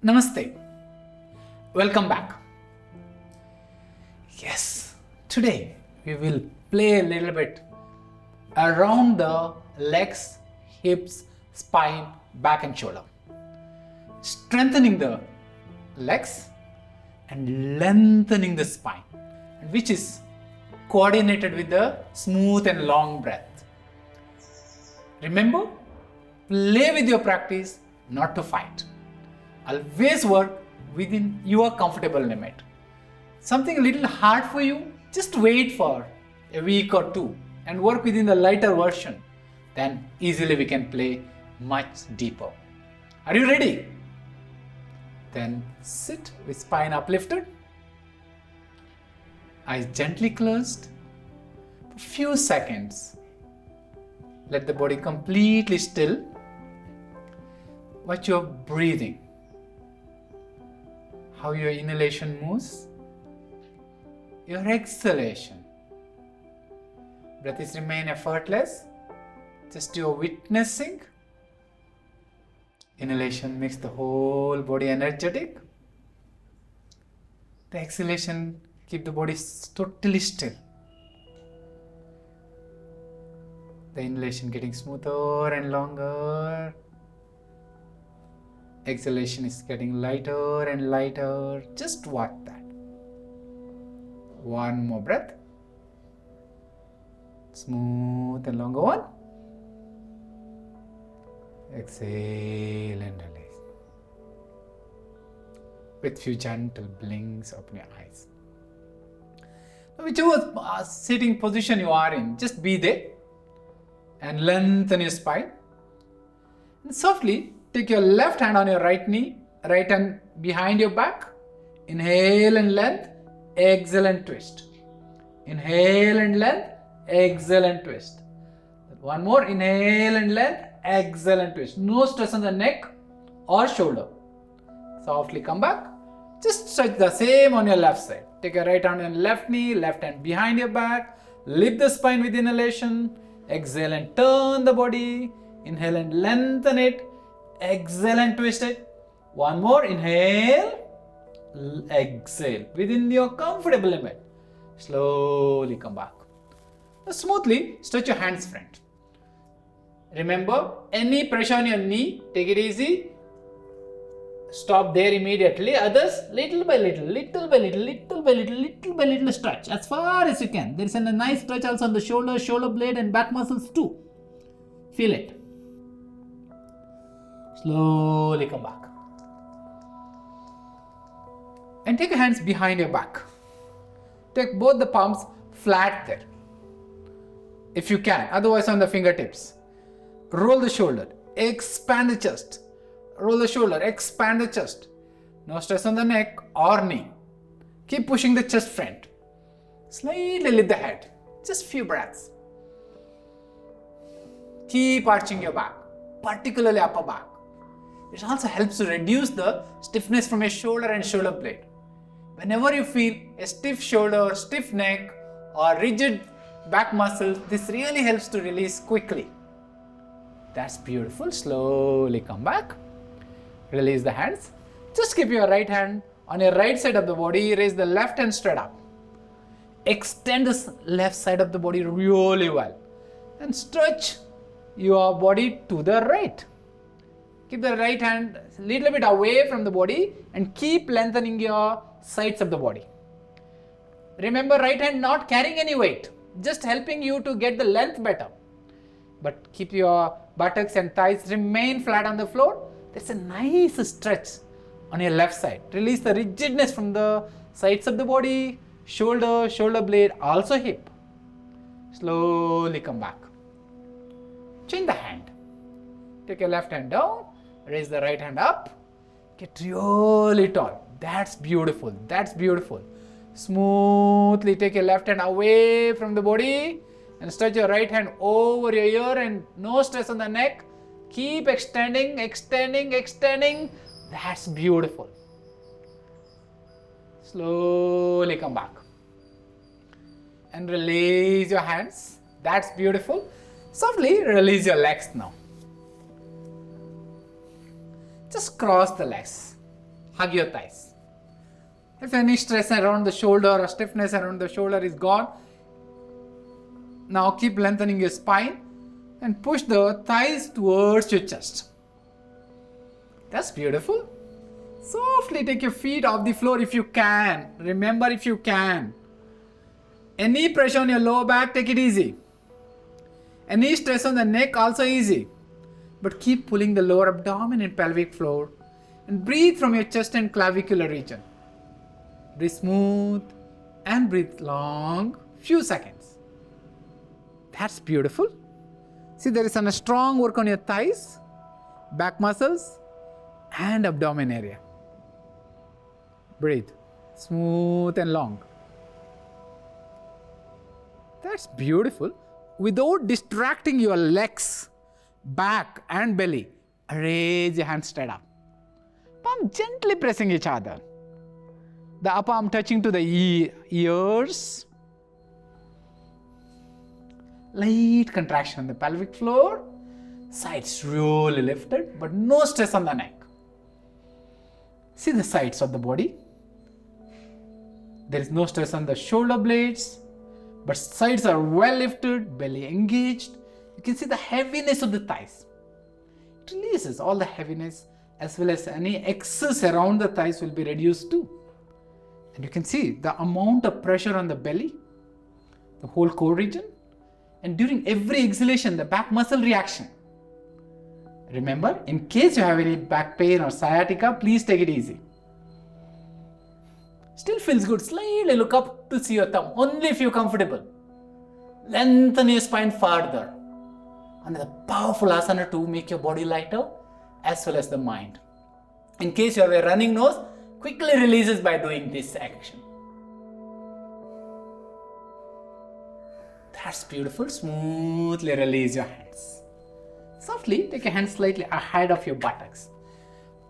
Namaste. Welcome back. Yes, today we will play a little bit around the legs, hips, spine, back and shoulder. Strengthening the legs and lengthening the spine, which is coordinated with the smooth and long breath. Remember, play with your practice, not to fight. Always work within your comfortable limit. Something a little hard for you, just wait for a week or two and work within the lighter version. Then easily we can play much deeper. Are you ready? Then sit with spine uplifted, eyes gently closed for a few seconds. Let the body completely still. Watch your breathing. How your inhalation moves, your exhalation. Breath is remain effortless, just your witnessing. Inhalation makes the whole body energetic. The exhalation keep the body totally still. The inhalation getting smoother and longer. Exhalation is getting lighter and lighter. Just watch that. One more breath. Smooth and longer one. Exhale and release. With few gentle blinks open your eyes. Now, whichever sitting position you are in, just be there and lengthen your spine. And softly take your left hand on your right knee, right hand behind your back. Inhale and length, exhale and twist. Inhale and length, exhale and twist. One more, inhale and length, exhale and twist. No stress on the neck or shoulder. Softly come back. Just stretch the same on your left side. Take your right hand on your left knee, left hand behind your back. Lift the spine with inhalation. Exhale and turn the body. Inhale and lengthen it. Exhale and twist it. One more. Inhale. Exhale. Within your comfortable limit. Slowly come back. Now smoothly stretch your hands front. Remember, any pressure on your knee, take it easy. Stop there immediately. Others, little by little, little by little, little by little, little by little stretch. As far as you can. There is a nice stretch also on the shoulder blade and back muscles too. Feel it. Slowly come back. And take your hands behind your back. Take both the palms flat there. If you can, otherwise on the fingertips. Roll the shoulder, expand the chest. Roll the shoulder, expand the chest. No stress on the neck or knee. Keep pushing the chest front. Slightly lift the head. Just few breaths. Keep arching your back, particularly upper back. It also helps to reduce the stiffness from your shoulder and shoulder blade. Whenever you feel a stiff shoulder, stiff neck or rigid back muscles, this really helps to release quickly. That's beautiful. Slowly come back. Release the hands. Just keep your right hand on your right side of the body. Raise the left hand straight up. Extend the left side of the body really well. And stretch your body to the right. Keep the right hand a little bit away from the body and keep lengthening your sides of the body. Remember, right hand not carrying any weight, just helping you to get the length better. But keep your buttocks and thighs remain flat on the floor. There's a nice stretch on your left side. Release the rigidness from the sides of the body, shoulder blade, also hip. Slowly come back. Change the hand. Take your left hand down. Raise the right hand up. Get really tall. That's beautiful. That's beautiful. Smoothly take your left hand away from the body and stretch your right hand over your ear and no stress on the neck. Keep extending, extending, extending. That's beautiful. Slowly come back. And release your hands. That's beautiful. Softly release your legs now. Just cross the legs. hug your thighs. If any stress around the shoulder or stiffness around the shoulder is gone, now keep lengthening your spine and push the thighs towards your chest. That's beautiful. Softly take your feet off the floor if you can. Remember, if you can. Any pressure on your lower back, take it easy. Any stress on the neck, also easy. But keep pulling the lower abdomen and pelvic floor and breathe from your chest and clavicular region. Breathe smooth and breathe long, few seconds. That's beautiful. See, there is a strong work on your thighs, back muscles and abdomen area. Breathe smooth and long. That's beautiful. Without distracting your legs, back and belly, raise your hands straight up. Palm gently pressing each other. The upper arm touching to the ears. Light contraction on the pelvic floor. Sides really lifted, but no stress on the neck. See the sides of the body. There is no stress on the shoulder blades, but sides are well lifted, belly engaged. You can see the heaviness of the thighs. It releases all the heaviness, as well as any excess around the thighs will be reduced too. And you can see the amount of pressure on the belly, the whole core region, and during every exhalation, the back muscle reaction. Remember, in case you have any back pain or sciatica, please take it easy. Still feels good. Slightly look up to see your thumb, only if you're comfortable. Lengthen your spine further. Another powerful asana to make your body lighter, as well as the mind. In case you have a running nose, quickly releases by doing this action. That's beautiful. Smoothly release your hands. Softly take your hands slightly ahead of your buttocks.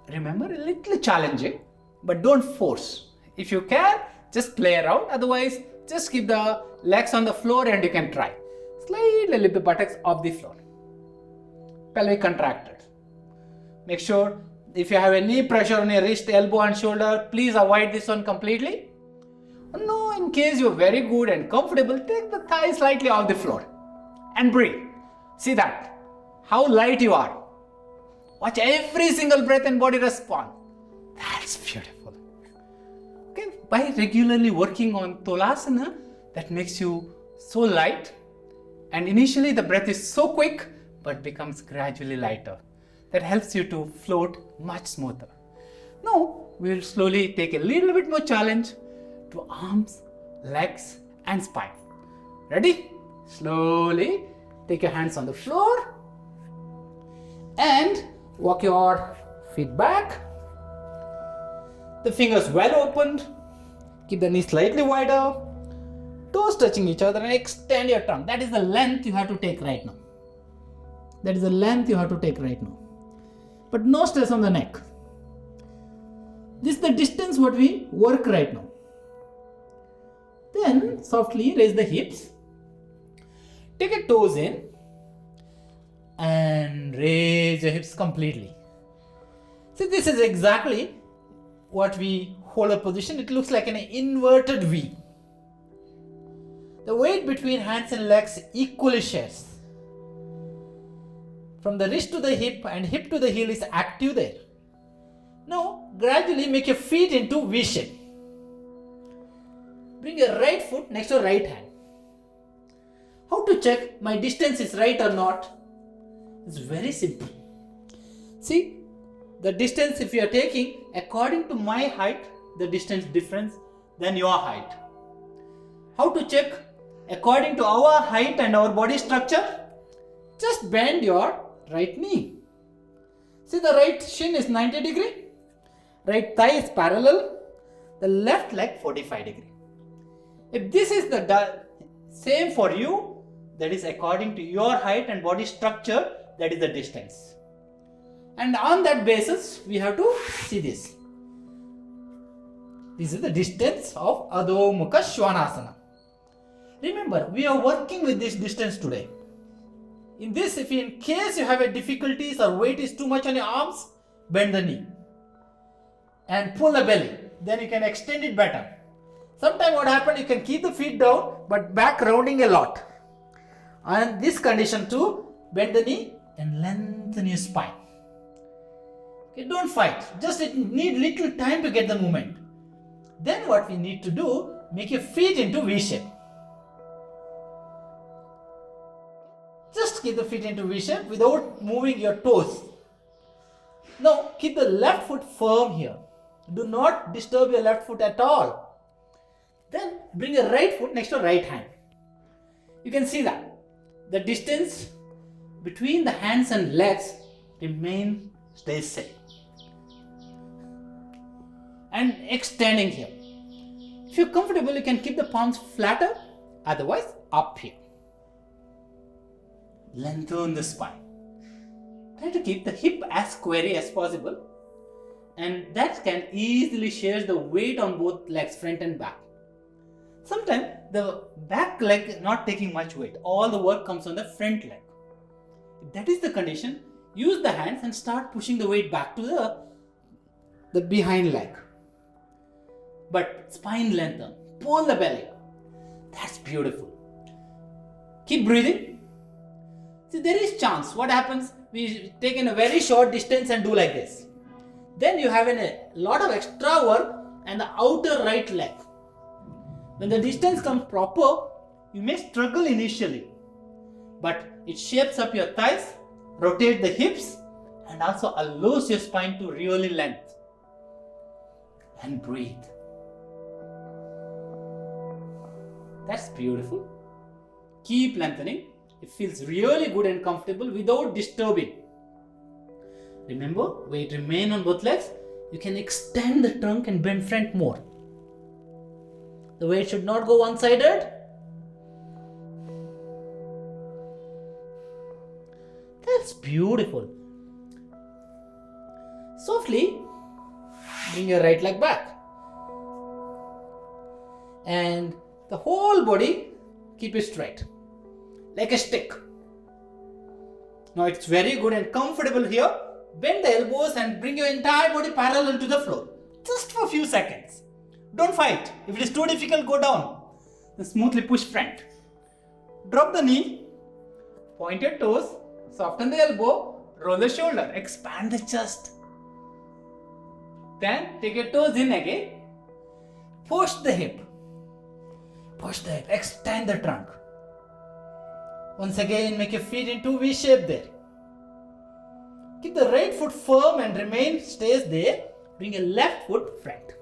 Remember, a little challenging, but don't force. If you can, just play around. Otherwise, just keep the legs on the floor and you can try. Slightly lift the buttocks off the floor. Pelvic contracted. Make sure if you have any pressure on your wrist, elbow and shoulder, please avoid this one completely. No, in case you're very good and comfortable, take the thighs slightly off the floor and breathe. See that? How light you are. Watch every single breath and body respond. That's beautiful. Okay, by regularly working on Tolasana, that makes you so light. And initially the breath is so quick, but becomes gradually lighter. That helps you to float much smoother. Now, we'll slowly take a little bit more challenge to arms, legs and spine. Ready? Slowly take your hands on the floor and walk your feet back. The fingers well opened. Keep the knees slightly wider. Toes touching each other and extend your tongue. That is the length you have to take right now. That is the length you have to take right now. But no stress on the neck. This is the distance what we work right now. Then softly raise the hips. Take your toes in and raise your hips completely. See, this is exactly what we hold a position. It looks like an inverted V. The weight between hands and legs equally shares. From the wrist to the hip and hip to the heel is active there. Now gradually make your feet into V shape. Bring your right foot next to right hand. How to check my distance is right or not? It's very simple. See, the distance if you are taking according to my height, the distance difference than your height. How to check according to our height and our body structure? Just bend your right knee. See, the right shin is 90 degree. Right thigh is parallel. The left leg 45 degree. If this is the same for you, that is according to your height and body structure, that is the distance. And on that basis, we have to see this. This is the distance of Adho Mukha Svanasana. Remember, we are working with this distance today. In this, if in case you have a difficulties or weight is too much on your arms, bend the knee. and pull the belly. Then you can extend it better. Sometimes what happens, you can keep the feet down but back rounding a lot. And this condition too, bend the knee and lengthen your spine. Okay, don't fight, just it need little time to get the movement. Then what we need to do, make your feet into V shape. Just keep the feet into V shape without moving your toes. Now keep the left foot firm here. Do not disturb your left foot at all. Then bring your right foot next to right hand. You can see that the distance between the hands and legs stays same. And extending here. If you're comfortable, you can keep the palms flatter, otherwise up here. Lengthen the spine. Try to keep the hip as square as possible, and that can easily share the weight on both legs, front and back. Sometimes the back leg is not taking much weight. All the work comes on the front leg. If that is the condition, use the hands and start pushing the weight back to the behind leg. But spine lengthen, pull the belly. That's beautiful. Keep breathing. See, there is chance. What happens? We take in a very short distance and do like this. Then you have a lot of extra work and the outer right leg. When the distance comes proper, you may struggle initially, but it shapes up your thighs, rotate the hips, and also allows your spine to really lengthen. And breathe. That's beautiful. Keep lengthening. It feels really good and comfortable without disturbing. Remember, weight remain on both legs. You can extend the trunk and bend front more. The weight should not go one-sided. That's beautiful. Softly, bring your right leg back. And the whole body, keep it straight. Like a stick. Now it's very good and comfortable here. Bend the elbows and bring your entire body parallel to the floor. Just for a few seconds. Don't fight. If it is too difficult, go down. Then smoothly push front. Drop the knee. Point your toes. Soften the elbow. Roll the shoulder. Expand the chest. Then take your toes in again. Push the hip. Push the hip. Extend the trunk. Once again, make your feet into V shape there. Keep the right foot firm and stays there. Bring your left foot front.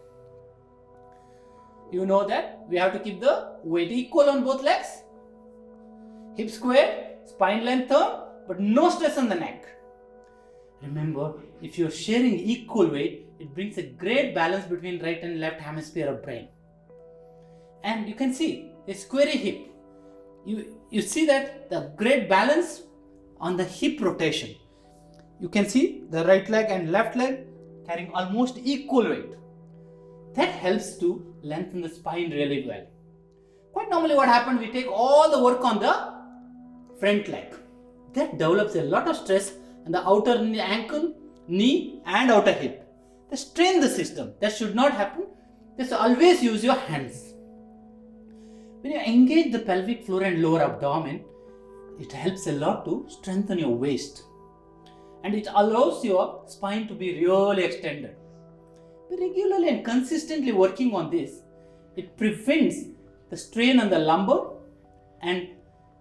You know that we have to keep the weight equal on both legs. Hip square, spine lengthen, but no stress on the neck. Remember, if you're sharing equal weight, it brings a great balance between right and left hemisphere of brain. And you can see a square hip. You see that the great balance on the hip rotation. You can see the right leg and left leg carrying almost equal weight. That helps to lengthen the spine really well. Quite normally what happens, we take all the work on the front leg. That develops a lot of stress on the outer ankle, knee and outer hip. They strain the system. That should not happen. Just always use your hands. When you engage the pelvic floor and lower abdomen, it helps a lot to strengthen your waist. And it allows your spine to be really extended. By regularly and consistently working on this, it prevents the strain on the lumbar and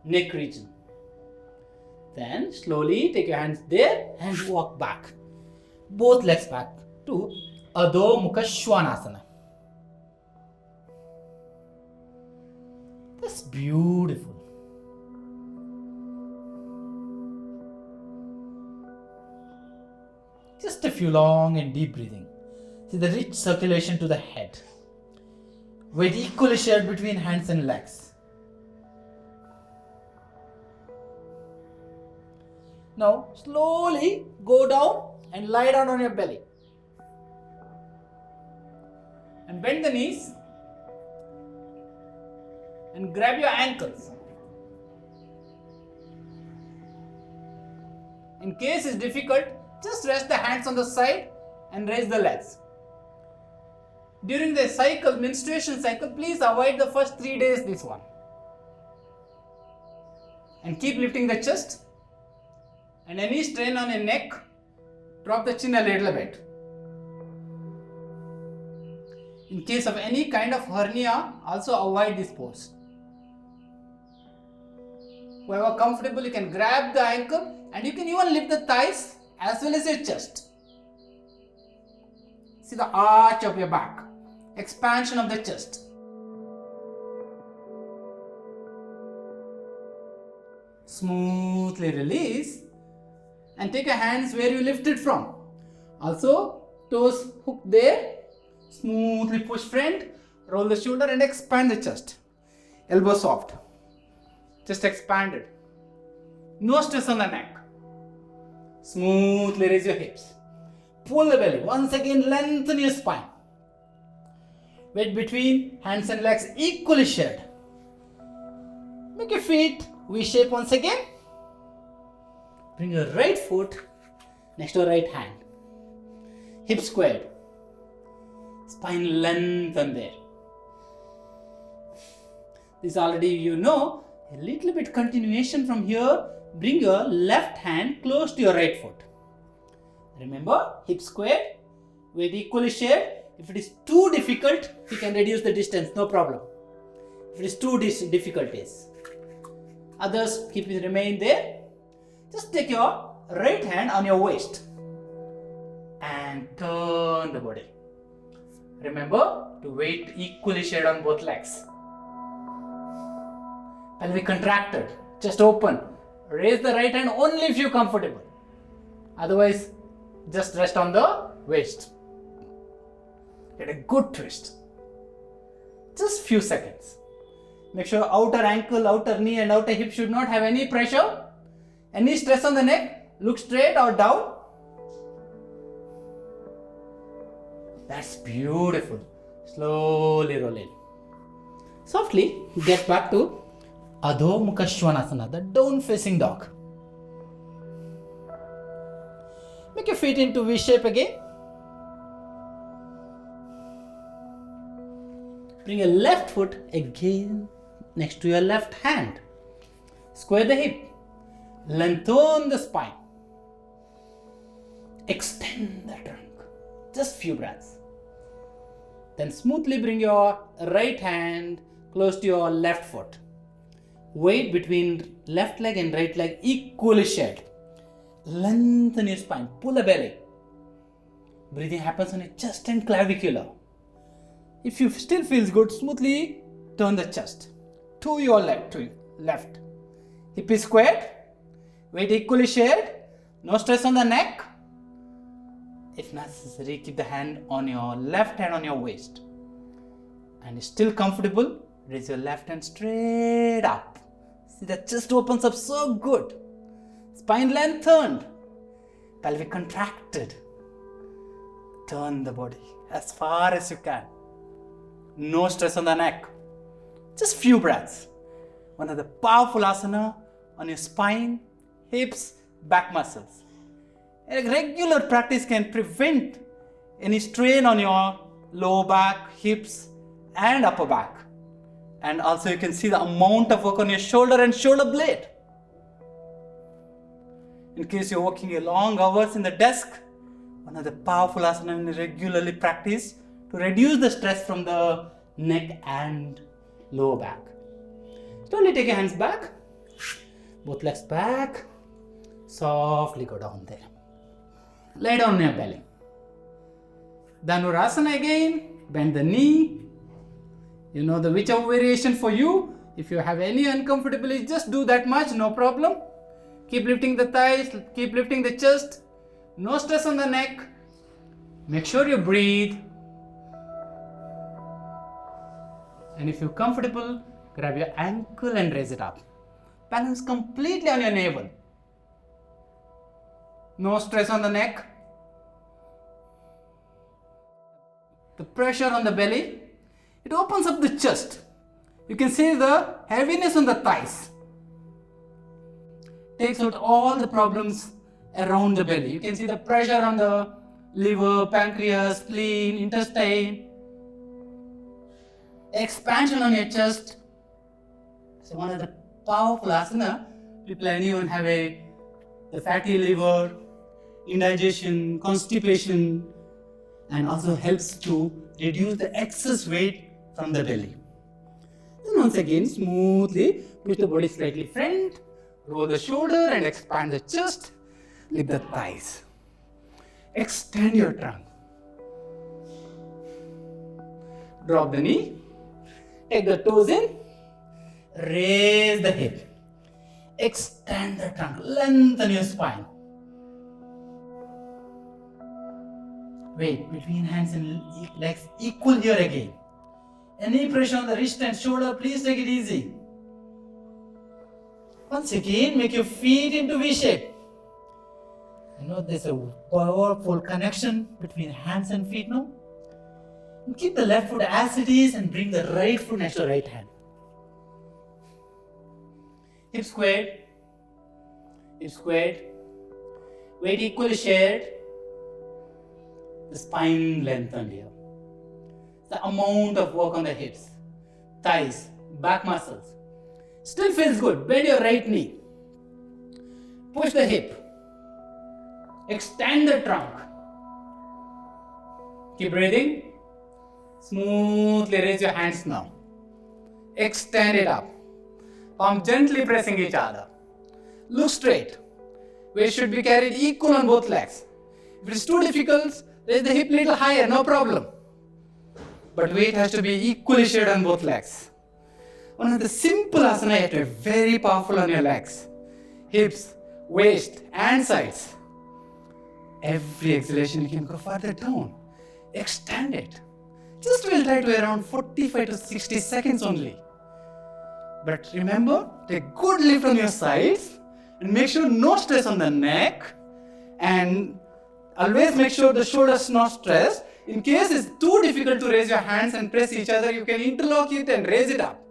neck region. Then slowly take your hands there and walk back. Both legs back to Adho Mukha Svanasana. That's beautiful. Just a few long and deep breathing. See the rich circulation to the head. Weight equally shared between hands and legs. Now slowly go down and lie down on your belly. And bend the knees. And grab your ankles. In case it's difficult, just rest the hands on the side and raise the legs. during the cycle, menstruation cycle, please avoid the first 3 days this one. And keep lifting the chest. And any strain on your neck, drop the chin a little bit. In case of any kind of hernia, also avoid this pose. Wherever comfortable, you can grab the ankle and you can even lift the thighs as well as your chest. See the arch of your back, expansion of the chest. Smoothly release and take your hands where you lifted from. Also, toes hook there. Smoothly push front, roll the shoulder and expand the chest. Elbow soft. Just expanded. No stress on the neck. Smoothly raise your hips. Pull the belly. Once again, lengthen your spine. Weight between hands and legs equally shared. Make your feet V-shape once again. Bring your right foot next to your right hand. Hip squared. Spine lengthen there. This already you know. A little bit continuation from here. Bring your left hand close to your right foot. Remember, hip square, weight equally shared. If it is too difficult, you can reduce the distance, no problem. If it is too difficult, others keep it remain there. Just take your right hand on your waist and turn the body. Remember to weight equally shared on both legs. Pelvic contracted, chest open. Raise the right hand only if you're comfortable. Otherwise, just rest on the waist. Get a good twist. Just few seconds. Make sure outer ankle, outer knee and outer hip should not have any pressure. Any stress on the neck, look straight or down. That's beautiful. Slowly roll in. Softly get back to Adho Mukha Svanasana, the down facing dog. Make your feet into V shape again. Bring your left foot again next to your left hand. Square the hip. Lengthen the spine. Extend the trunk. Just few breaths. Then smoothly bring your right hand close to your left foot. Weight between left leg and right leg equally shared. Lengthen your spine. Pull the belly. Breathing happens on your chest and clavicular. If you still feels good, smoothly turn the chest to your left. Hip is squared. Weight equally shared. No stress on the neck. If necessary, keep the hand on your left hand on your waist. And still comfortable, raise your left hand straight up. See, the chest opens up so good. Spine lengthened. Pelvic contracted. Turn the body as far as you can. No stress on the neck. Just few breaths. One of the powerful asana on your spine, hips, back muscles. A regular practice can prevent any strain on your lower back, hips and upper back. And also you can see the amount of work on your shoulder and shoulder blade. In case you're working long hours in the desk, one of the powerful asana you regularly practice to reduce the stress from the neck and lower back. Slowly take your hands back, both legs back, softly go down there. Lay down on your belly. Dhanurasana again, bend the knee. You know the whichever variation for you. If you have any uncomfortability, just do that much, no problem. Keep lifting the thighs, keep lifting the chest. No stress on the neck. Make sure you breathe. And if you're comfortable, grab your ankle and raise it up. Balance completely on your navel. No stress on the neck. The pressure on the belly, it opens up the chest. You can see the heaviness on the thighs. Takes out all the problems around the belly. You can see the pressure on the liver, pancreas, spleen, intestine. expansion on your chest. So one of the powerful asana. People anyone have the fatty liver, indigestion, constipation, and also helps to reduce the excess weight from the belly. Then once again, smoothly push the body slightly front, roll the shoulder and expand the chest, lift the thighs. Extend your trunk. Drop the knee, take the toes in, raise the hip. Extend the trunk, lengthen your spine. Weight between hands and legs equal here again. Any pressure on the wrist and shoulder, please take it easy. Once again, make your feet into V shape. You know there's a powerful connection between hands and feet now. And keep the left foot as it is and bring the right foot next to the right hand. Hip squared, weight equally shared, the spine lengthened here. The amount of work on the hips, thighs, back muscles. Still feels good. Bend your right knee. Push the hip. Extend the trunk. Keep breathing. Smoothly raise your hands now. Extend it up. Palm gently pressing each other. Look straight. Weight should be carried equal on both legs. If it is too difficult, raise the hip little higher, no problem. But weight has to be equally shared on both legs. One of the simple asana you have to be very powerful on your legs. Hips, waist and sides. Every exhalation you can go further down. Extend it. Just will try to around 45 to 60 seconds only. But remember, take good lift on your sides and make sure no stress on the neck, and always make sure the shoulders not stressed. In case it's too difficult to raise your hands and press each other, you can interlock it and raise it up.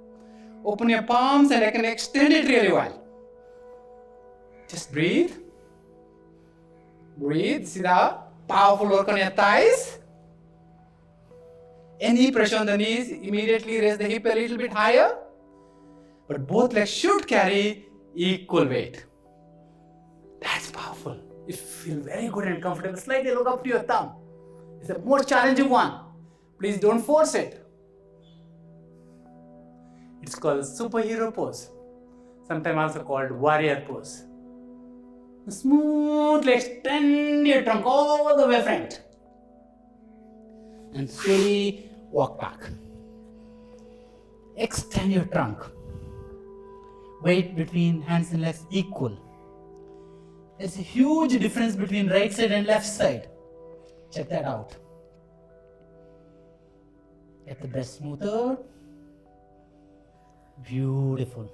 Open your palms and I can extend it really well. Just breathe. Breathe. See the powerful work on your thighs. Any pressure on the knees, immediately raise the hip a little bit higher. But both legs should carry equal weight. That's powerful. If you feel very good and comfortable, slightly look up to your thumb. It's a more challenging one. Please don't force it. It's called superhero pose. Sometimes also called warrior pose. Smoothly extend your trunk all the way front. And slowly walk back. Extend your trunk. Weight between hands and legs equal. There's a huge difference between right side and left side. Check that out. Get the breath smoother. Beautiful.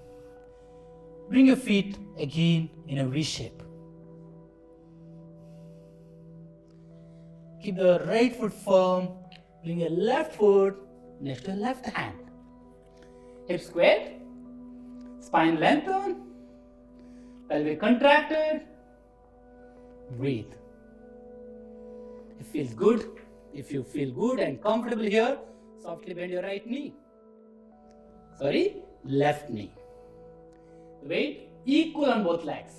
Bring your feet again in a V shape. Keep the right foot firm. Bring your left foot next to your left hand. Hips squared. Spine lengthened. Pelvic contracted. Breathe. It feels good. If you feel good and comfortable here, softly bend your right knee. Left knee. Weight equal on both legs.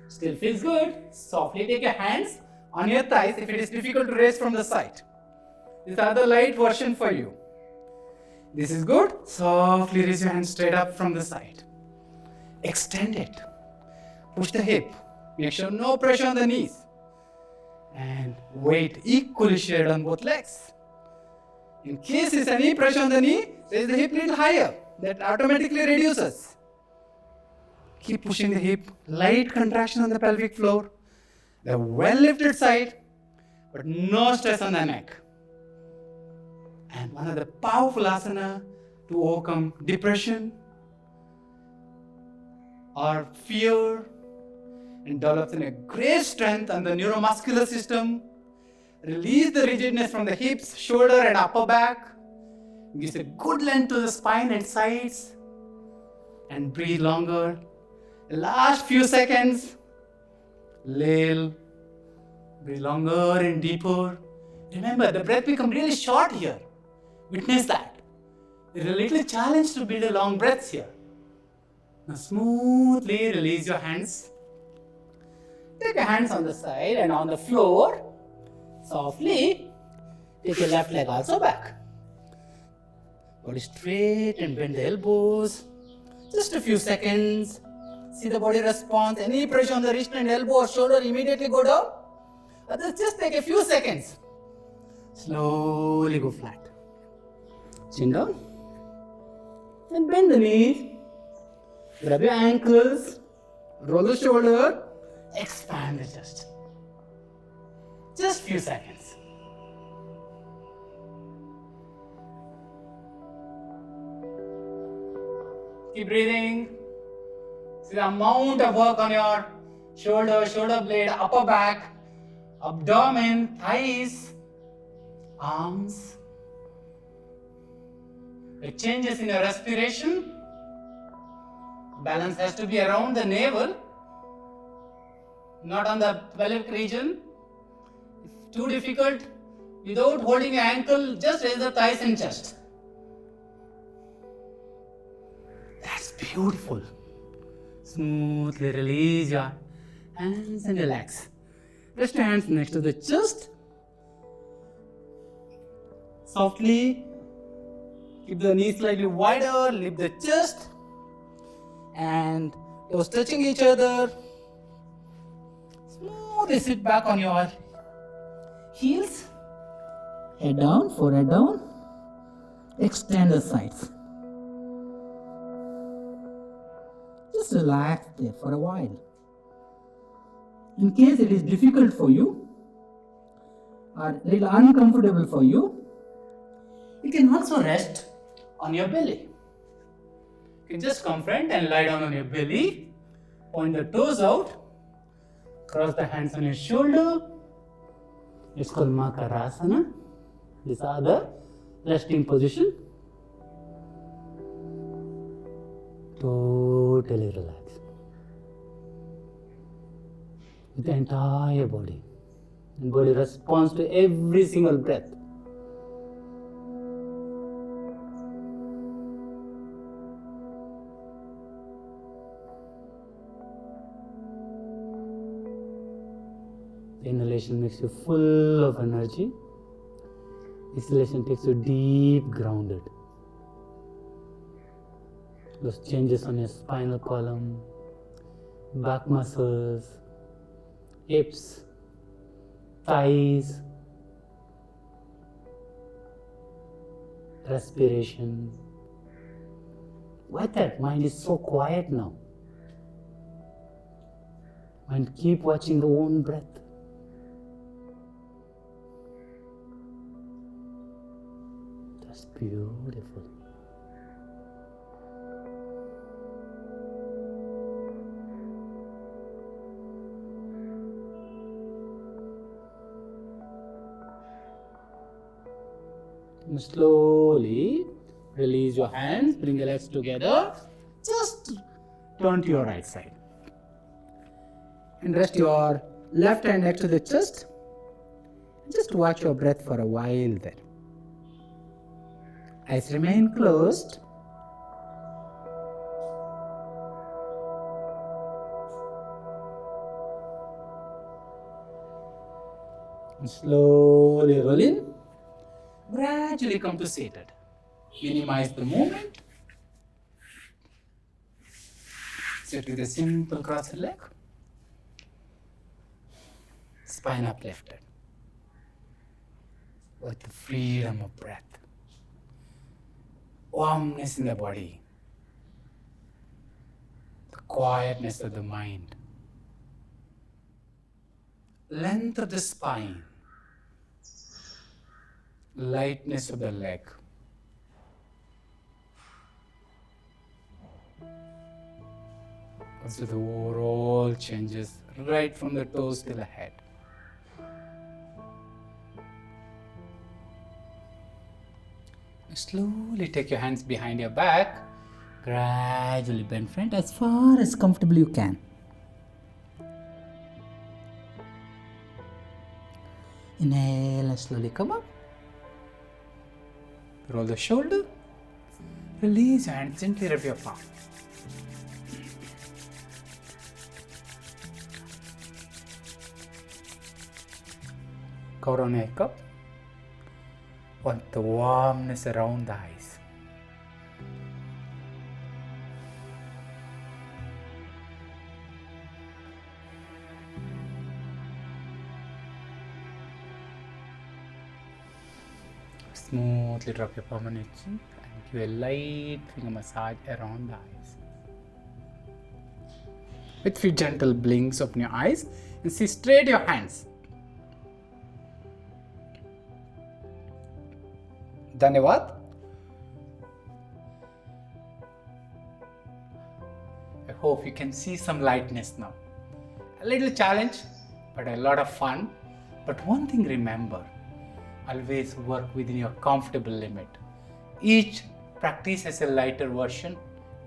Still feels good. Softly take your hands on your thighs if it is difficult to raise from the side. This is the other light version for you. This is good. Softly raise your hands straight up from the side. Extend it. Push the hip. Make sure no pressure on the knees. And weight equally shared on both legs. In case there's any pressure on the knee, raise the hip a little higher. That automatically reduces. Keep pushing the hip. Light contraction on the pelvic floor. The well lifted side, but no stress on the neck. And one of the powerful asana to overcome depression or fear, and develops a great strength on the neuromuscular system. Release the rigidness from the hips, shoulder and upper back. Gives a good length to the spine and sides. And breathe longer. The last few seconds. Breathe longer and deeper. Remember, the breath becomes really short here. Witness that. There's a little challenge to build a long breaths here. Now smoothly release your hands. Take your hands on the side and on the floor. Softly take your left leg also back. Body straight and bend the elbows. Just a few seconds. See the body response. Any pressure on the wrist and elbow or shoulder, immediately go down. Others, just take a few seconds. Slowly go flat. Chin down. And bend the knees. Grab your ankles. Roll the shoulder. Expand the chest. Just few seconds. Keep breathing. See the amount of work on your shoulder blade, upper back, abdomen, thighs, arms. The changes in your respiration. Balance has to be around the navel, not on the pelvic region. If too difficult, without holding your ankle, just raise the thighs and chest. That's beautiful. Smoothly release your hands and relax. Rest your hands next to the chest. Softly keep the knees slightly wider, lift the chest, and toes touching each other. Smoothly sit back on your heels. Head down, forehead down. Extend the sides. Just relax there for a while. In case it is difficult for you or a little uncomfortable for you, you can also rest on your belly. You can just come front and lie down on your belly, point the toes out, cross the hands on your shoulder. It's called Makarasana. These are the resting position. Totally relax with the entire body. And body responds to every single breath. The inhalation makes you full of energy. Exhalation takes you deep grounded. Those changes on your spinal column, back muscles, hips, thighs, respiration. Why that mind is so quiet now? And keep watching the own breath. That's beautiful. And slowly release your hands, bring your legs together. Just turn to your right side. And rest your left hand next to the chest. Just watch your breath for a while there. Eyes remain closed. And slowly roll in. Gradually come to seated. Minimize the movement. Sit with a simple crossed leg. Spine uplifted. With the freedom of breath. Warmness in the body. The quietness of the mind. Length of the spine. Lightness of the leg. Also the overall changes right from the toes to the head. Slowly take your hands behind your back. Gradually bend front as far as comfortable you can. Inhale and slowly come up. Roll the shoulder. Release your hand, gently rub your palm. Cover on your cup. Want the warmness around the eyes. Smoothly drop your palm on your cheek and give a light finger massage around the eyes. With few gentle blinks, open your eyes and see straight your hands. Dhanyavad. I hope you can see some lightness now. A little challenge, but a lot of fun. But one thing remember, always work within your comfortable limit. Each practice has a lighter version.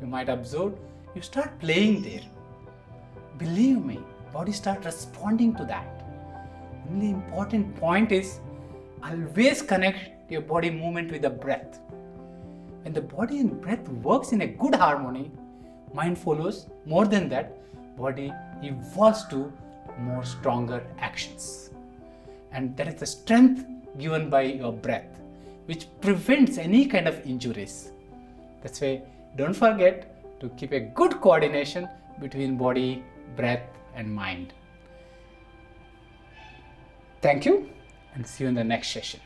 You might observe, you start playing there. Believe me, body start responding to that. Only important point is always connect your body movement with the breath. When the body and breath works in a good harmony, mind follows. More than that, body evolves to more stronger actions. And that is the strength given by your breath, which prevents any kind of injuries. That's why don't forget to keep a good coordination between body, breath and mind. Thank you and see you in the next session.